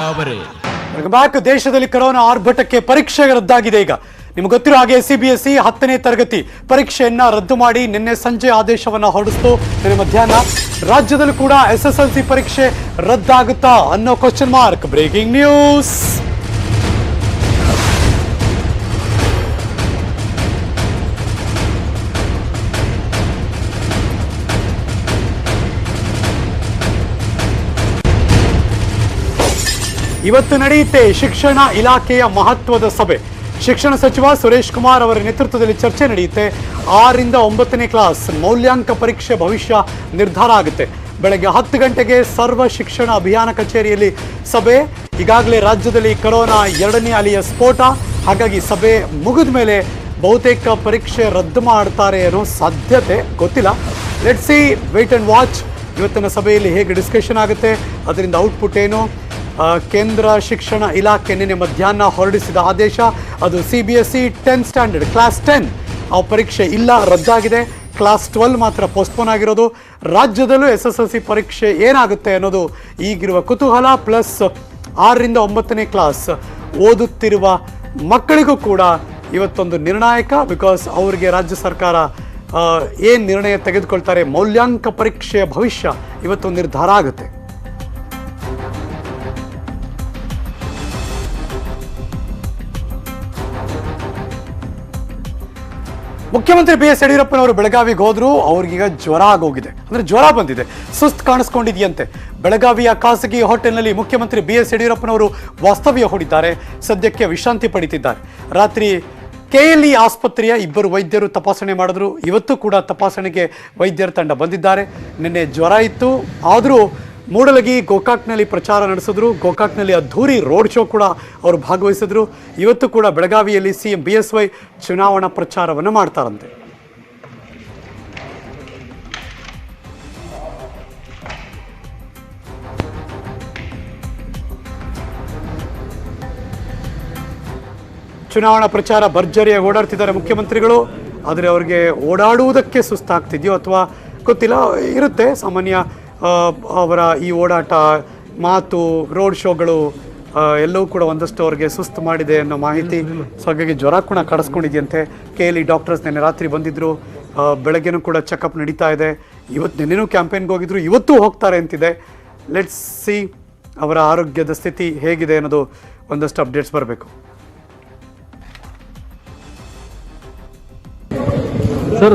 Welcome back. ದೇಶದಲ್ಲಿ corona ಆರ್ಭಟಕ್ಕೆ ಪರೀಕ್ಷೆ ರದ್ದಾಗಿದೆ. ಈಗ ನಿಮ್ಗೆ ಗೊತ್ತಿರೋ ಹಾಗೆ CBSE 10ನೇ ತರಗತಿ ಪರೀಕ್ಷೆಯನ್ನ ರದ್ದು ಮಾಡಿ ನಿನ್ನೆ ಸಂಜೆ ಆದೇಶವನ್ನ ಹೊರಡಿಸಿತು. ನಿನ್ನೆ ಮಧ್ಯಾಹ್ನ ರಾಜ್ಯದಲ್ಲೂ ಕೂಡ SSLC ಪರೀಕ್ಷೆ ರದ್ದಾಗುತ್ತಾ ಅನ್ನೋ ಕ್ವಶನ್ ಮಾರ್ಕ್. Breaking news. ಇವತ್ತು ನಡೆಯುತ್ತೆ ಶಿಕ್ಷಣ ಇಲಾಖೆಯ ಮಹತ್ವದ ಸಭೆ. ಶಿಕ್ಷಣ ಸಚಿವ ಸುರೇಶ್ ಕುಮಾರ್ ಅವರ ನೇತೃತ್ವದಲ್ಲಿ ಚರ್ಚೆ ನಡೆಯುತ್ತೆ. 6ರಿಂದ 9ನೇ ಕ್ಲಾಸ್ ಮೌಲ್ಯಾಂಕ ಪರೀಕ್ಷೆ ಭವಿಷ್ಯ ನಿರ್ಧಾರ ಆಗುತ್ತೆ. ಬೆಳಗ್ಗೆ 10 ಗಂಟೆಗೆ ಸರ್ವ ಶಿಕ್ಷಣ ಅಭಿಯಾನ ಕಚೇರಿಯಲ್ಲಿ ಸಭೆ. ಈಗಾಗಲೇ ರಾಜ್ಯದಲ್ಲಿ ಕೊರೋನಾ 2ನೇ ಅಲೆಯ ಸ್ಫೋಟ. ಹಾಗಾಗಿ ಸಭೆ ಮುಗಿದ ಮೇಲೆ ಬಹುತೇಕ ಪರೀಕ್ಷೆ ರದ್ದು ಮಾಡ್ತಾರೆ ಅನ್ನೋ ಸಾಧ್ಯತೆ ಗೊತ್ತಿಲ್ಲ. Let's see, wait and watch. ಇವತ್ತಿನ ಸಭೆಯಲ್ಲಿ ಹೇಗೆ ಡಿಸ್ಕಷನ್ ಆಗುತ್ತೆ, ಅದರಿಂದ ಔಟ್ಪುಟ್ ಏನು. ಕೇಂದ್ರ ಶಿಕ್ಷಣ ಇಲಾಖೆ ನಿನ್ನೆ ಮಧ್ಯಾಹ್ನ ಹೊರಡಿಸಿದ ಆದೇಶ, ಅದು CBSE 10 ಸ್ಟ್ಯಾಂಡರ್ಡ್ ಕ್ಲಾಸ್ 10 ಆ ಪರೀಕ್ಷೆ ಇಲ್ಲ, ರದ್ದಾಗಿದೆ. ಕ್ಲಾಸ್ 12 ಮಾತ್ರ ಪೋಸ್ಟ್ಪೋನ್ ಆಗಿರೋದು. ರಾಜ್ಯದಲ್ಲೂ SSLC ಪರೀಕ್ಷೆ ಏನಾಗುತ್ತೆ ಅನ್ನೋದು ಈಗಿರುವ ಕುತೂಹಲ. ಪ್ಲಸ್ 6ರಿಂದ 9ನೇ ಕ್ಲಾಸ್ ಓದುತ್ತಿರುವ ಮಕ್ಕಳಿಗೂ ಕೂಡ ಇವತ್ತೊಂದು ನಿರ್ಣಾಯಕ. ಬಿಕಾಸ್ ಅವರಿಗೆ ರಾಜ್ಯ ಸರ್ಕಾರ ಏನು ನಿರ್ಣಯ ತೆಗೆದುಕೊಳ್ತಾರೆ, ಮೌಲ್ಯಾಂಕ ಪರೀಕ್ಷೆಯ ಭವಿಷ್ಯ ಇವತ್ತೊಂದು ನಿರ್ಧಾರ ಆಗುತ್ತೆ. ಮುಖ್ಯಮಂತ್ರಿ BS ಯಡಿಯೂರಪ್ಪನವರು ಬೆಳಗಾವಿಗೆ ಹೋದ್ರು. ಅವ್ರಿಗೀಗ ಜ್ವರ ಆಗೋಗಿದೆ, ಅಂದ್ರೆ ಜ್ವರ ಬಂದಿದೆ, ಸುಸ್ತು ಕಾಣಿಸ್ಕೊಂಡಿದೆಯಂತೆ. ಬೆಳಗಾವಿಯ ಖಾಸಗಿ ಹೋಟೆಲ್ನಲ್ಲಿ ಮುಖ್ಯಮಂತ್ರಿ BS ಯಡಿಯೂರಪ್ಪನವರು ವಾಸ್ತವ್ಯ ಹೂಡಿದ್ದಾರೆ. ಸದ್ಯಕ್ಕೆ ವಿಶ್ರಾಂತಿ ಪಡಿತಿದ್ದಾರೆ. ರಾತ್ರಿ KLE ಆಸ್ಪತ್ರೆಯ 2 ವೈದ್ಯರು ತಪಾಸಣೆ ಮಾಡಿದ್ರು. ಇವತ್ತು ಕೂಡ ತಪಾಸಣೆಗೆ ವೈದ್ಯರ ತಂಡ ಬಂದಿದ್ದಾರೆ. ನಿನ್ನೆ ಜ್ವರ ಇತ್ತು, ಆದರೂ ಮೂಡಲಗಿ ಗೋಕಾಕ್ನಲ್ಲಿ ಪ್ರಚಾರ ನಡೆಸಿದ್ರು. ಗೋಕಾಕ್ನಲ್ಲಿ ಅದ್ಧೂರಿ ರೋಡ್ ಶೋ ಕೂಡ ಅವರು ಭಾಗವಹಿಸಿದ್ರು. ಇವತ್ತು ಕೂಡ ಬೆಳಗಾವಿಯಲ್ಲಿ CM BSY ಚುನಾವಣಾ ಪ್ರಚಾರವನ್ನು ಮಾಡ್ತಾರಂತೆ. ಚುನಾವಣಾ ಪ್ರಚಾರ ಭರ್ಜರಿಯಾಗಿ ಓಡಾಡ್ತಿದ್ದಾರೆ ಮುಖ್ಯಮಂತ್ರಿಗಳು. ಆದರೆ ಅವರಿಗೆ ಓಡಾಡುವುದಕ್ಕೆ ಸುಸ್ತಾಗ್ತಿದೆಯೋ ಅಥವಾ ಗೊತ್ತಿಲ್ಲ, ಇರುತ್ತೆ ಸಾಮಾನ್ಯ ಅವರ ಈ ಓಡಾಟ, ಮಾತು, ರೋಡ್ ಶೋಗಳು ಎಲ್ಲವೂ ಕೂಡ ಒಂದಷ್ಟು ಅವ್ರಿಗೆ ಸುಸ್ತು ಮಾಡಿದೆ ಅನ್ನೋ ಮಾಹಿತಿ. ಸೊ ಹಾಗಾಗಿ ಜ್ವರ ಕೂಡ ಕಡಿಸ್ಕೊಂಡಿದೆಯಂತೆ. KLE ಡಾಕ್ಟರ್ಸ್ ನಿನ್ನೆ ರಾತ್ರಿ ಬಂದಿದ್ದರು. ಬೆಳಗ್ಗೆನೂ ಕೂಡ ಚೆಕಪ್ ನಡೀತಾ ಇದೆ. ನಿನ್ನೆನೂ ಕ್ಯಾಂಪೇನ್ಗೆ ಹೋಗಿದ್ರು, ಇವತ್ತೂ ಹೋಗ್ತಾರೆ ಅಂತಿದೆ. ಲೆಟ್ಸ್ ಸಿ ಅವರ ಆರೋಗ್ಯದ ಸ್ಥಿತಿ ಹೇಗಿದೆ ಅನ್ನೋದು ಒಂದಷ್ಟು ಅಪ್ಡೇಟ್ಸ್ ಬರಬೇಕು. ಸರ್